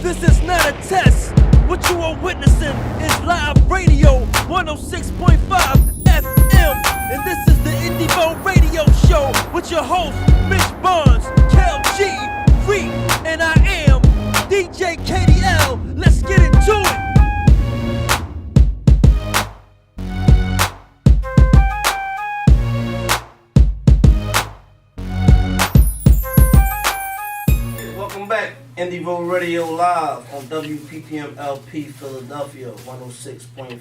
This is not a test. What you are witnessing is live radio 106.5 FM. And this is the Indieevo Radio Show with your host, Mitch, Bonz, Kel G, Reek, and I am DJ KDL. Let's get into it. Welcome back, Indieevo Radio Live on WPPM LP Philadelphia 106.5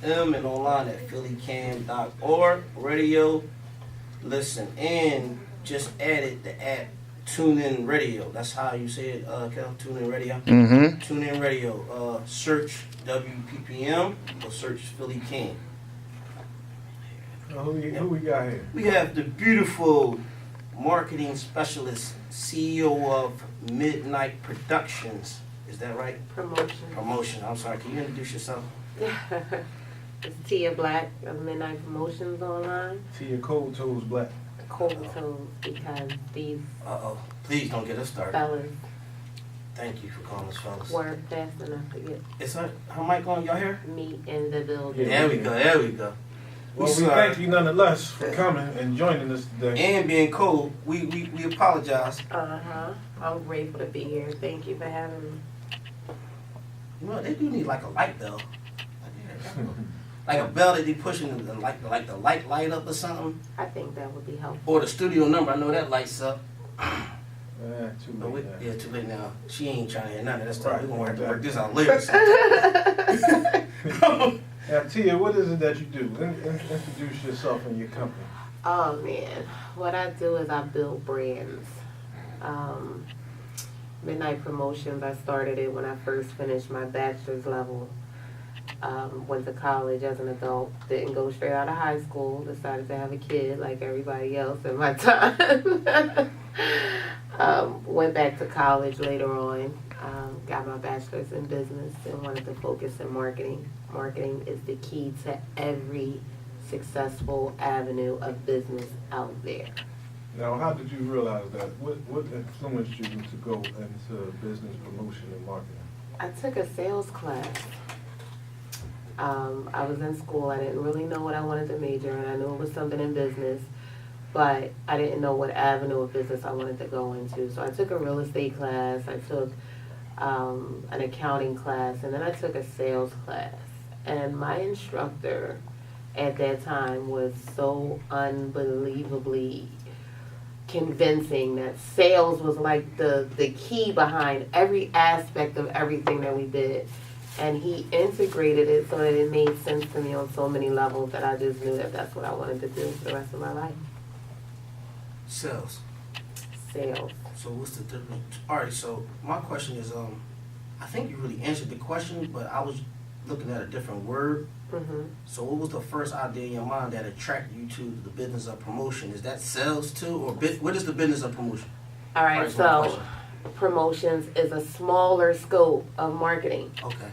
FM and online at phillycam.org. Radio, listen, and just added the app TuneIn Radio. That's how you say it, Kel? TuneIn Radio. Mm-hmm. TuneIn Radio. Search WPPM or search Philly Cam. Who we got here? We have the beautiful marketing specialist, CEO of Midnight Productions. Is that right? Promotion. I'm sorry. Can you introduce yourself? It's Tia Black of Midnight Promotions online. Tia Cold Toes Black. Cold toes because these Please don't get us started. fellas Thank you for calling us fellas. were fast enough to get Is her mic on? Y'all hear? me in the building. There we go. Well, we thank you nonetheless for coming and joining us today. And being cold, we apologize. I'm grateful to be here. Thank you for having me. You know, they do need like a light bell. Like a bell that they pushing like the light up or something. I think that would be helpful. Or the studio number. I know that lights up. Too late now. Yeah, too late now. She ain't trying to hear none of that stuff. Right. We're gonna have to work this out later. Now, Tia, what is it that you do? Introduce yourself and your company. Oh man, what I do is I build brands. Midnight Promotions, I started it when I first finished my bachelor's level. Went to college as an adult, didn't go straight out of high school, decided to have a kid like everybody else in my time. Went back to college later on, got my bachelor's in business and wanted to focus in marketing. Marketing is the key to every successful avenue of business out there. Now, how did you realize that? What influenced you to go into business promotion and marketing? I took a sales class. I was in school. I didn't really know what I wanted to major in. I knew it was something in business, but I didn't know what avenue of business I wanted to go into. So I took a real estate class. I took an accounting class, and then I took a sales class. And my instructor at that time was so unbelievably convincing that sales was like the key behind every aspect of everything that we did. And he integrated it so that it made sense to me on so many levels that I just knew that that's what I wanted to do for the rest of my life. Sales. Sales. So what's the difference? All right. So my question is, I think you really answered the question, but I was looking at a different word. Mm-hmm. So what was the first idea in your mind that attracted you to the business of promotion? Is that sales too, or what is the business of promotion? All right, so promotions is a smaller scope of marketing. Okay.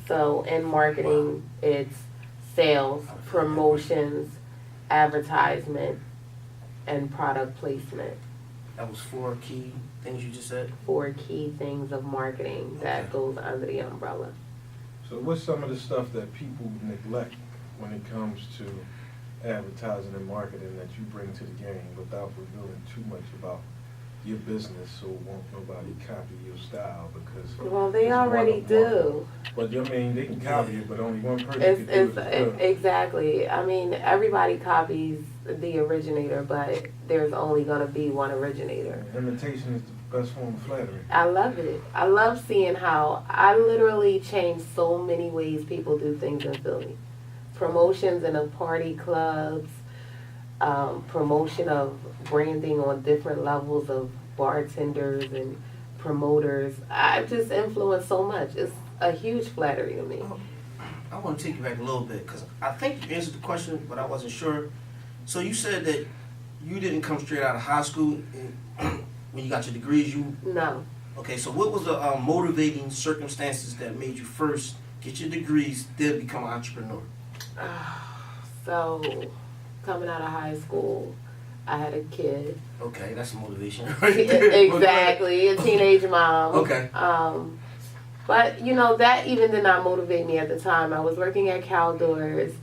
So in marketing, it's sales, promotions, advertisement, and product placement. That was 4 key things you just said? 4 key things of marketing that Okay. goes under the umbrella. So what's some of the stuff that people neglect when it comes to advertising and marketing that you bring to the game without revealing too much about your business, so won't nobody copy your style? Because Well, they it's already one of do. But I mean, they can copy it, but only one person It's can do it. exactly. I mean, everybody copies the originator, but there's only gonna be one originator. Imitation is the best form of flattery. I love it. I love seeing how I literally change so many ways people do things in Philly. Promotions in the party clubs, promotion of branding on different levels of bartenders and promoters. I've just influenced so much. It's a huge flattery to me. I want to take you back a little bit because I think you answered the question, but I wasn't sure. So you said that you didn't come straight out of high school and when you got your degrees. No. Okay, so what was the motivating circumstances that made you first get your degrees, then become an entrepreneur? So, coming out of high school, I had a kid. Okay, that's a motivation. Exactly, a teenage mom. Okay. But, you know, that even did not motivate me at the time. I was working at Caldors.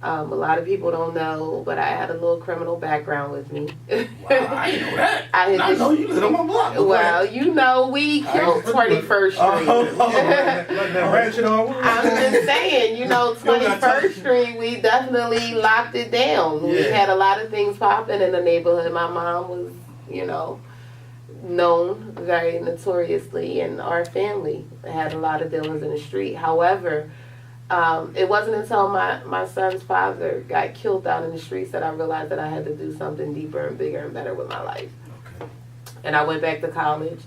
A lot of people don't know, but I had a little criminal background with me. Wow, I didn't know that. I know you lived on my block. Well, you know, we killed 21st Street. Ratchet on. I'm just saying, you know, 21st Street, we definitely locked it down. We had a lot of things popping in the neighborhood. My mom was, you know, known very notoriously, and our family had a lot of dealings in the street. However, it wasn't until my son's father got killed out in the streets that I realized that I had to do something deeper and bigger and better with my life. Okay. And I went back to college.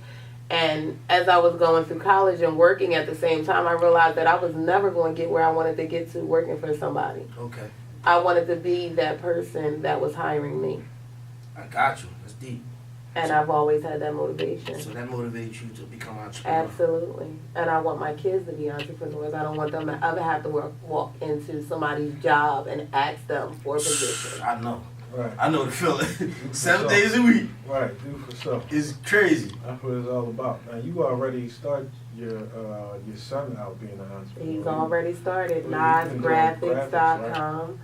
And as I was going through college and working at the same time, I realized that I was never going to get where I wanted to get to working for somebody. Okay. I wanted to be that person that was hiring me. I got you. That's deep. And I've always had that motivation. So that motivates you to become an entrepreneur. Absolutely. And I want my kids to be entrepreneurs. I don't want them to ever have to walk into somebody's job and ask them for a position. I know. Right. I know the feeling. 7 days a week. Right, do for self. It's crazy. That's what it's all about. Now, you already started your son out being an entrepreneur. He's already started. Well, NasGraphics.com.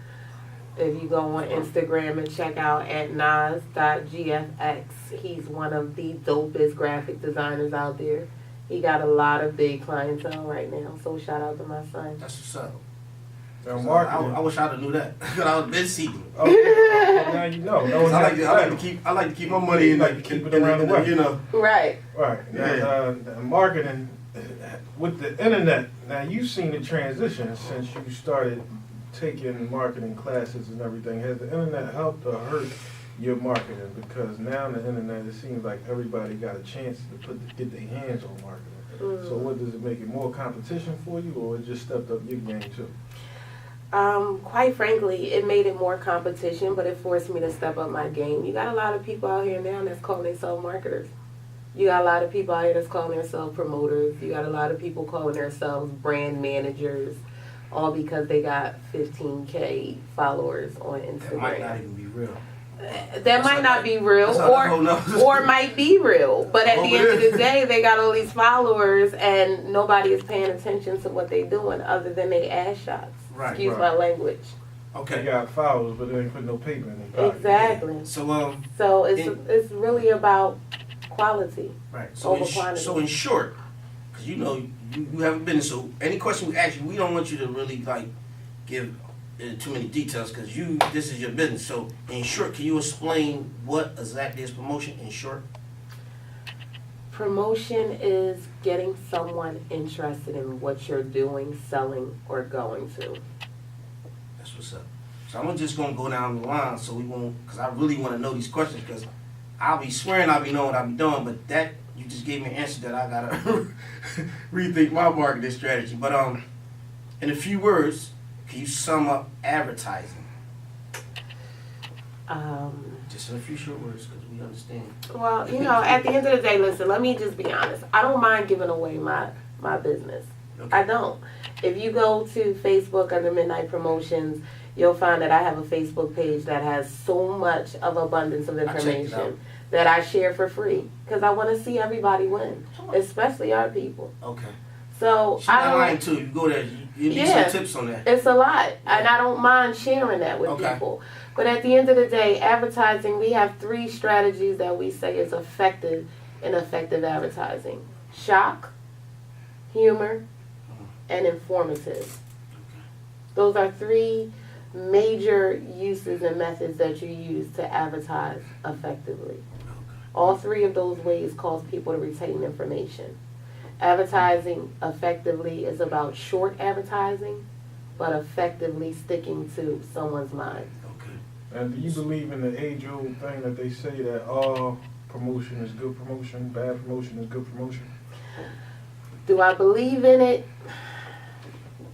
If you go on Instagram and check out at nas.gfx, he's one of the dopest graphic designers out there. He got a lot of big clientele right now, so shout out to my son. That's what's up. Now, So marketing. I wish I'd have knew that. Because I was been seeking. Well, now you know. No, I like to keep my money in, like to keep it around the way. You know. Right. Right. Now, marketing, with the internet, now you've seen the transition since you started taking marketing classes and everything. Has the internet helped or hurt your marketing? Because now on the internet, it seems like everybody got a chance to get their hands on marketing. So what, does it make it more competition for you, or it just stepped up your game too? Quite frankly, it made it more competition, but it forced me to step up my game. You got a lot of people out here now that's calling themselves marketers. You got a lot of people out here that's calling themselves promoters. You got a lot of people calling themselves brand managers, all because they got 15K followers on Instagram. That might not even be real. That might not be real, or might be real. But at the end of the day, they got all these followers, and nobody is paying attention to what they're doing other than they ass shots. Right. Excuse my language. Okay. They got followers, but they ain't put no paper in their pocket. Exactly. So it's really about quality. Right. Over quantity. So in short, because you know you haven't been, so any question we ask you, we don't want you to really like give too many details, because this is your business. So in short, can you explain what exactly is promotion in short? Promotion is getting someone interested in what you're doing, selling, or going to. That's what's up. So I'm just gonna go down the line, so we won't, because I really want to know these questions, because I'll be swearing I'll be knowing what I'll be doing, but that you just gave me an answer that I gotta rethink my marketing strategy. But in a few words, can you sum up advertising? Just in a few short words, because we understand. Well, you know, at the end of the day, listen, let me just be honest. I don't mind giving away my business. Okay. I don't. If you go to Facebook under Midnight Promotions, you'll find that I have a Facebook page that has so much of abundance of information that I share for free, because I want to see everybody win, especially our people. Okay. So She's I not don't. lying too. You go there. You need some tips on that. It's a lot, and I don't mind sharing that with people. But at the end of the day, advertising, we have 3 strategies that we say is effective in effective advertising: shock, humor, and informative. Those are 3 major uses and methods that you use to advertise effectively. All 3 of those ways cause people to retain information. Advertising effectively is about short advertising, but effectively sticking to someone's mind. Okay. And do you believe in the age-old thing that they say that all promotion is good promotion, bad promotion is good promotion? Do I believe in it?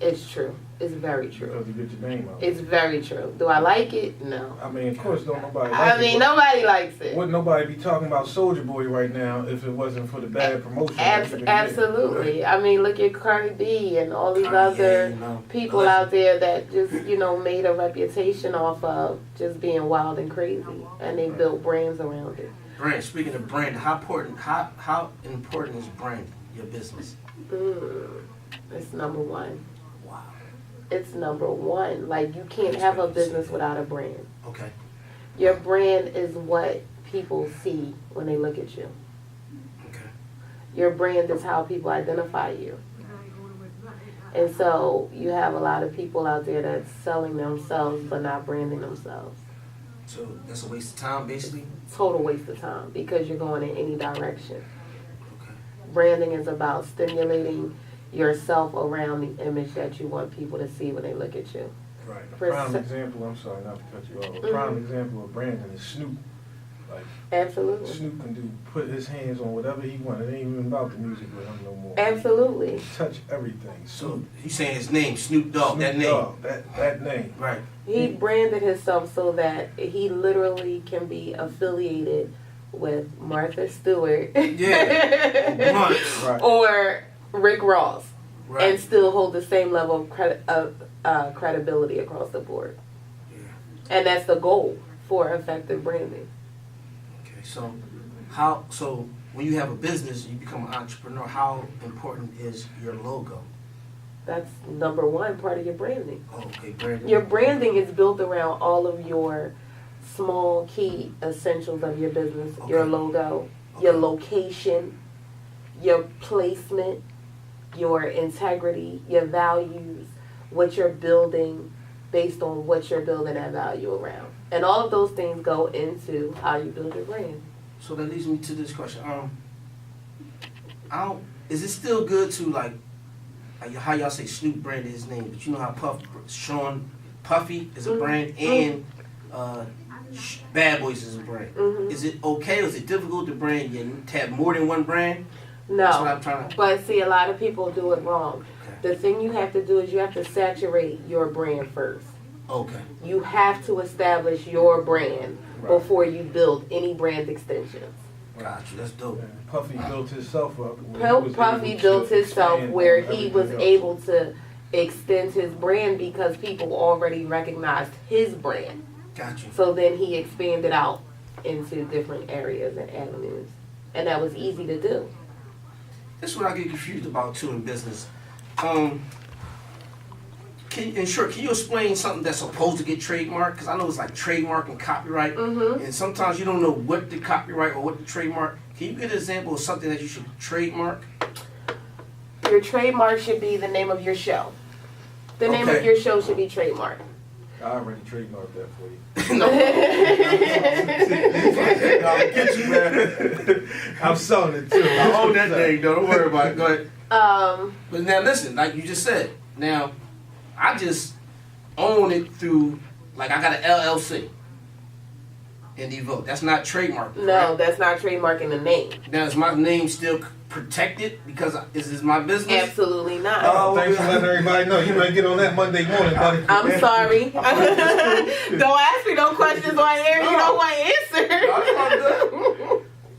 It's true. It's very true. Because you get your name out. It's very true. Do I like it? No. I mean, of course, don't nobody like it. Nobody likes it. Wouldn't nobody be talking about Soulja Boy right now if it wasn't for the bad promotion? Absolutely. I mean, look at Cardi B and all these other people out there that just, made a reputation off of just being wild and crazy, and they built brands around it. Brand. Speaking of brand, how important is branding? your business? It's number one. Wow. It's number one. Like, you can't have a business without a brand. Okay. Your brand is what people see when they look at you. Okay. Your brand is how people identify you. And so you have a lot of people out there that's selling themselves but not branding themselves. So that's a waste of time, basically? Total waste of time because you're going in any direction. Okay. Branding is about stimulating yourself around the image that you want people to see when they look at you. Right. A prime example, I'm sorry not to cut you off, a prime example of branding is Snoop. Like, Absolutely. Snoop can put his hands on whatever he wants. It ain't even about the music with him no more. Absolutely. Touch everything. So he's saying his name, Snoop Dogg, Snoop that name. Dogg, that name. Right. He branded himself so that he literally can be affiliated with Martha Stewart Yeah. Bonz. Right. or Rick Ross Right. and still hold the same level of credibility across the board. Yeah. And that's the goal for effective branding. Okay. So when you have a business, you become an entrepreneur. How important is your logo? That's number one part of your branding. Oh, okay, branding. Your branding is built around all of your small key essentials of your business. Okay. Your logo, your location, your placement, your integrity, your values, what you're building based on what you're building that value around. And all of those things go into how you build your brand. So that leads me to this question. Is it still good to like how y'all say Snoop branded his name, but you know how Puffy is a brand and Bad Boys is a brand. Is it okay or is it difficult to brand to have more than one brand? That's what I'm trying to. But see, a lot of people do it wrong. Okay. The thing you have to do is you have to saturate your brand first. Okay. You have to establish your brand before you build any brand extensions. Gotcha. That's dope. And Puffy built himself up. Puffy built himself where he was able to extend his brand because people already recognized his brand. Gotcha. So then he expanded out into different areas and avenues. And that was easy to do. This is what I get confused about too in business. Can you explain something that's supposed to get trademarked? Because I know it's like trademark and copyright, and sometimes you don't know what to copyright or what to trademark. Can you give an example of something that you should trademark? Your trademark should be the name of your show. The name of your show should be trademarked. I already trademarked that for you. I'll get you, man. I'm selling it too. I own that thing, though. Don't worry about it. Go ahead. But now listen, like you just said, now I just own it through, like I got an LLC. Indieevo. That's not trademark. No, that's not trademarking the name. Now is my name still protected because this is my business? Absolutely not. Oh, Thanks for letting everybody know. You might get on that Monday morning, buddy. I'm sorry. Don't ask me no questions on air. You don't want answer.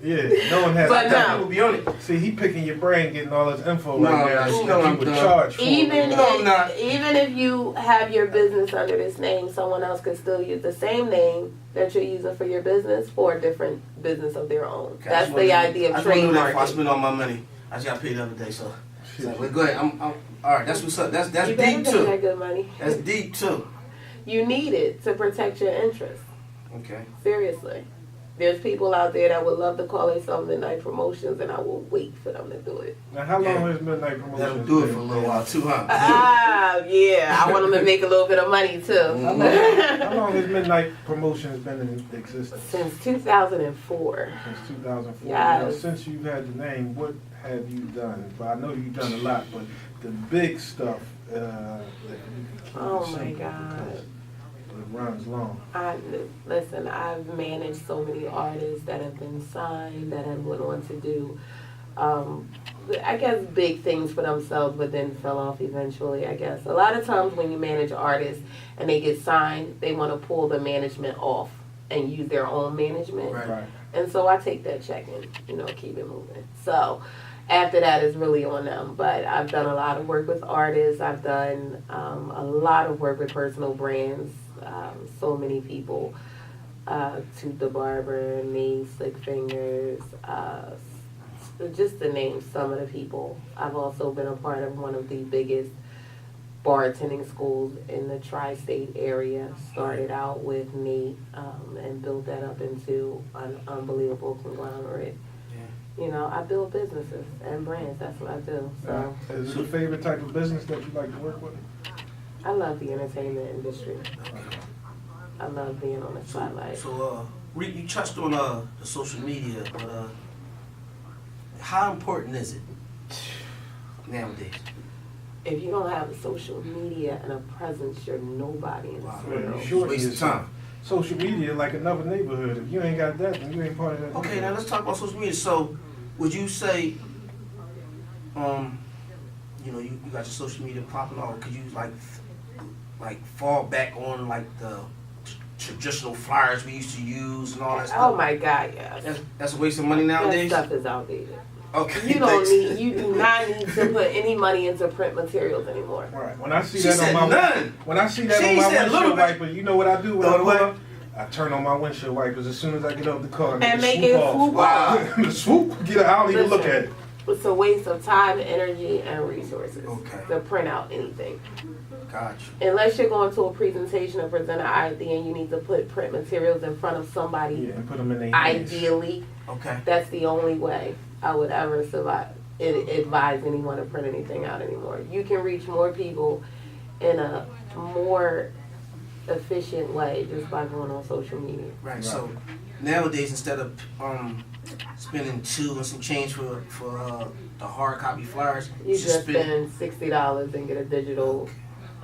Yeah, no one has. But no. People be on it. See, he picking your brain, getting all his info No, right now. you know He I'm would done. charge for Even it. even if you have your business under this name, someone else could still use the same name that you're using for your business for a different business of their own. Okay, That's the idea of I know that before I trademarking. spend all my money. I just got paid the other day, so well, go ahead. I'm all right. That's what's up. That's You better deep get too. that good money. That's deep too. You need it to protect your interests. Okay. Seriously. There's people out there that would love to call themselves Midnight Promotions, and I will wait for them to do it. Now, how long has Midnight Promotions That'll do it been? for a little while too, huh? Yeah. I want them to make a little bit of money, too. How long has Midnight Promotions been in existence? Since 2004. Since 2004. Yes. Now, since you've had the name, what have you done? Well, I know you've done a lot, but the big stuff, that you can keep Oh, it my simple God. because it runs long. Listen, I've managed so many artists that have been signed, that have went on to do, I guess, big things for themselves, but then fell off eventually, I guess. A lot of times when you manage artists and they get signed, they want to pull the management off and use their own management. Right. And so I take that check and, keep it moving. So after that is really on them. But I've done a lot of work with artists. I've done a lot of work with personal brands. So many people. Tooth the Barber, Nate, Slick Fingers, just to name some of the people. I've also been a part of one of the biggest bartending schools in the tri-state area. Started out with me and built that up into an unbelievable conglomerate. Yeah. You know, I build businesses and brands. That's what I do. So Is it a favorite type of business that you like to work with? I love the entertainment industry. I love being on the spotlight. So, you touched on the social media, but how important is it nowadays? If you don't have social media and a presence, you're nobody in this Wow. world. Sure, Waste of time. Social media like another neighborhood. If you ain't got that, then you ain't part of that. Okay, now let's talk about social media. So, would you say, you know, you got your social media popping off? Could you like fall back on like the traditional flyers we used to use and all that stuff? Oh my God, yes. That's a waste of money That nowadays. stuff is outdated. Okay, You don't thanks. need, you do not need to put any money into print materials anymore. Right. When I see She that said on my none. when I see that She on my said windshield little bit. wiper, you know what I do when Throw I it pull away. up? I turn on my windshield wipers as soon as I get out the car And make swoop it off. swoop Wow. off. Swoop, get it. I don't even look at it. It's a waste of time, energy, and resources Okay. to print out anything. Got you. Unless you're going to a presentation or present an idea and you need to put print materials in front of somebody, Yeah, and put them in their hands. ideally, Okay. that's the only way I would ever advise anyone to print anything out anymore. You can reach more people in a more efficient way just by going on social media. Right. So nowadays, instead of spending $2 and some change for the hard copy flyers, You should just spend $60 and get a digital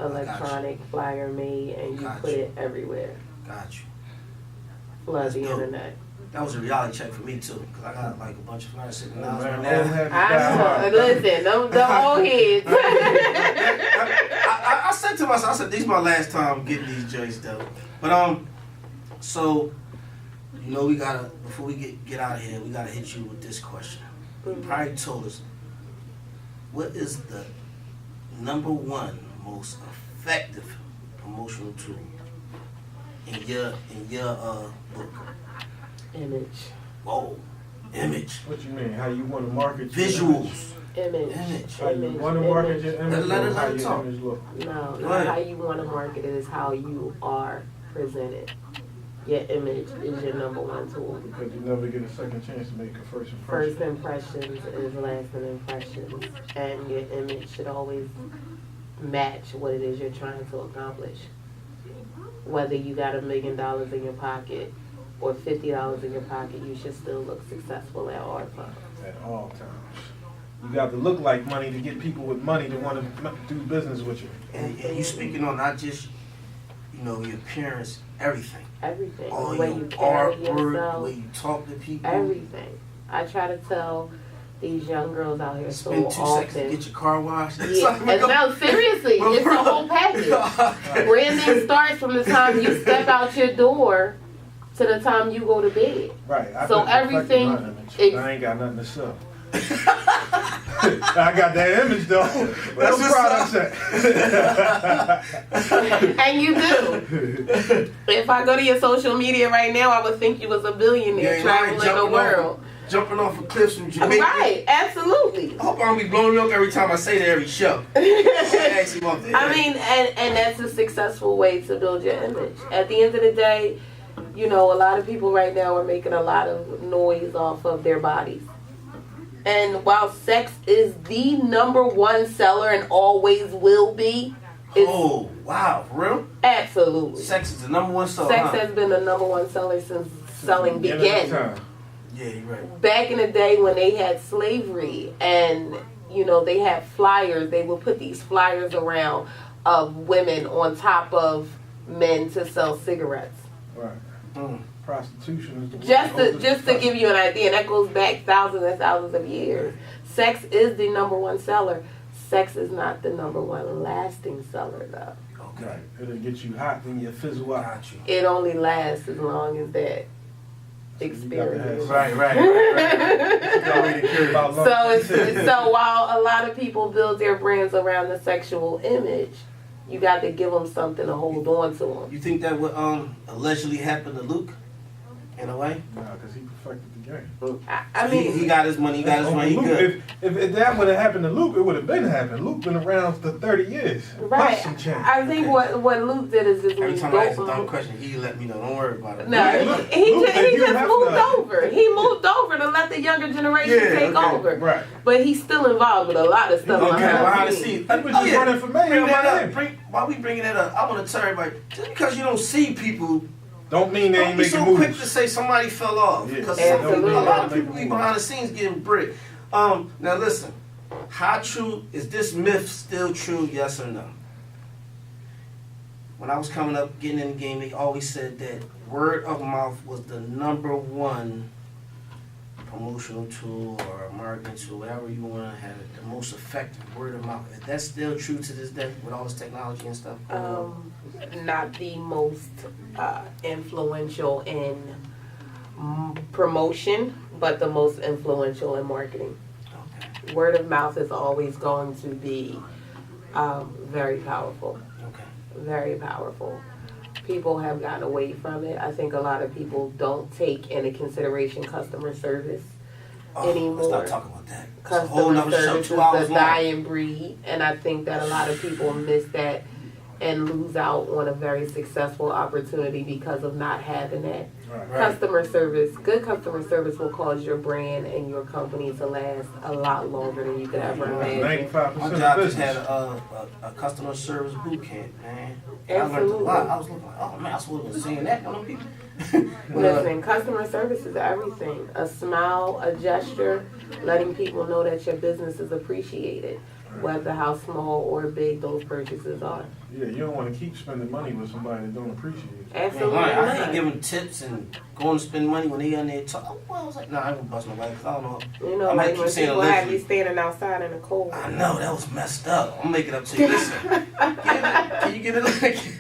electronic flyer made and you Gotcha. put it everywhere. Got you. Flood That's the dope. internet. That was a reality check for me too, because I got like a bunch of flyers sitting Oh, out man, right old now. habits I die know. hard. Listen, the old heads. I said to myself, I said, this is my last time getting these joints though. But so you know we gotta, before we get out of here, we gotta hit you with this question. You probably told us, what is the #1 most effective promotional tool in your book? Image. Whoa, image, What you mean? How you want to market your visuals, Image. image. How you want to market your image Let or it how talk. your image look? No, Go not ahead. how you want to market it is how you are presented. Your image is your #1 tool. Because you never get a second chance to make a first impression. First impressions is lasting impressions, and your image should always match what it is you're trying to accomplish. Whether you got $1 million in your pocket or $50 in your pocket, you should still look successful at all times. At all times. You got to look like money to get people with money to want to do business with you. And you speaking on not just, you know, your appearance, everything. Everything. All The way your you carry artwork, the yourself. way you talk to people. Everything. I try to tell these young girls out here so Spend 2 seconds to often. get your car washed. Yeah, and no, seriously, it's a whole package. Branding starts from the time you step out your door to the time you go to bed. Right. I So think it's everything affecting my image. I ain't got nothing to sell. I got that image though. Where's the products at? And you do. If I go to your social media right now, I would think you was a billionaire traveling the world. Jumping off of cliffs from Jamaica. Right, absolutely. I hope I don't be blowing up every time I say that every show. Actually, off the I air. mean, and that's a successful way to build your image. At the end of the day, you know, a lot of people right now are making a lot of noise off of their bodies. And while sex is the #1 seller and always will be, it's Oh, wow, for real? absolutely. Sex is the #1 seller, Sex huh? has been the #1 seller since selling End of began. time. Yeah, you're right. Back in the day when they had slavery and, you know, they had flyers, they would put these flyers around of women on top of men to sell cigarettes. Right. Mm. Prostitution is the Just to give you an idea, and that goes back thousands and thousands of years. Sex is the #1 seller. Sex is not the #1 lasting seller, though. Okay. Right. It'll get you hot, then you fizzle out. Got you. It only lasts as long as that You experience. Right. So while a lot of people build their brands around the sexual image, you got to give them something to hold on to them. You think that would allegedly happen to Luke, in a way? Nah, because he perfected the the game. I mean, he got his money. He got his money. He Luke, good. if that would have happened to Luke, it would have been happened. Luke been around for 30 years. right. Some change. I think what Luke did is just Every time I ask a dumb question, he let me know. Don't worry about it. No, Luke, he Luke, just you have moved to- over. He moved over to let the younger generation take over. Right. But he's still involved with a lot of stuff Okay, behind the scenes. He was just running for mayor Bring in that Miami. up. Why we bringing that up? I want to tell everybody, just because you don't see people, Don't mean they don't ain't be making so moves. quick to say somebody fell off. Yeah. Because Absolutely. a lot of people be behind the scenes getting brick. Now listen, how true, is this myth still true, yes or no? When I was coming up, getting in the game, they always said that word of mouth was the #1 promotional tool or marketing tool, whatever you want to have it, the most effective word of mouth. Is that still true to this day with all this technology and stuff? Not the most influential in promotion, but the most influential in marketing. Okay. Word of mouth is always going to be very powerful. Okay. Very powerful. People have gotten away from it. I think a lot of people don't take into consideration customer service anymore. Let's not talk about that. It's a whole Customer nother show, service is 2 hours the long. dying breed, and I think that a lot of people miss that and lose out on a very successful opportunity because of not having that. Right. Customer service, good customer service will cause your brand and your company to last a lot longer than you could ever imagine. 95% My of job just had business. a customer service boot camp, man. And I learned a Absolutely. lot. I was looking like, oh man, I supposed to have been saying that to them people. Listen, customer service is everything. A smile, a gesture, letting people know that your business is appreciated, whether how small or big those purchases are. Yeah, you don't want to keep spending money with somebody that don't appreciate it. Absolutely I hate not. giving tips and going to spend money when they in there talk. Well, I was like, nah, I ain't gonna bust nobody because I don't know. You know, I might like keep when saying people have you allegedly. standing outside in the cold. I know that was messed up. I'm making up to you. Listen, can you get it?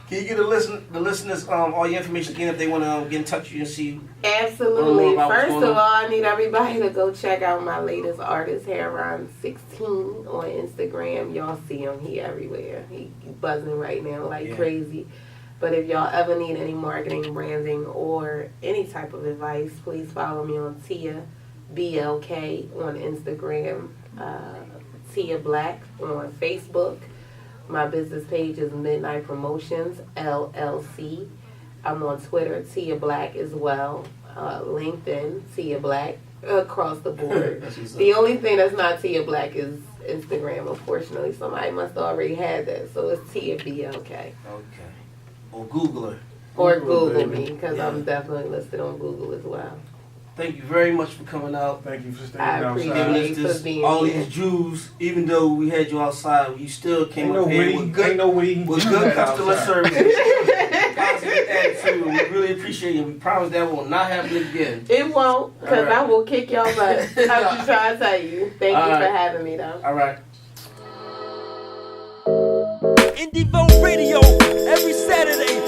Can you get the listeners all your information again if they want to get in touch with you and see? Absolutely. about what's First going of on. all, I need everybody to go check out my latest artist, Heron 16, on Instagram. Y'all see him. He everywhere. He buzzing right now like Yeah. crazy. But if y'all ever need any marketing, branding, or any type of advice, please follow me on Tia BLK on Instagram, Tia Black on Facebook. My business page is Midnight Promotions LLC. I'm on Twitter, Tia Black as well. LinkedIn, Tia Black, across the board. That's what's up. The only thing that's not Tia Black is Instagram, unfortunately. Somebody must already have that, so it's Tia BLK. Okay. Or Google her. Or Google, Google baby. me, because Yeah. I'm definitely listed on Google as well. Thank you very much for coming out. Thank you for staying I outside. appreciate Giving it. us for this, being all here. these Jews, even though we had you outside, you still came Ain't up no here way. with Ain't good, no way. with you good had customer outside. service, positive attitude. We really appreciate it. We promise that will not happen again. It won't, because All right. I will kick y'all butt. I'm just trying to tell you. Thank All you for right. having me, though. All right. Indieevo Radio every Saturday,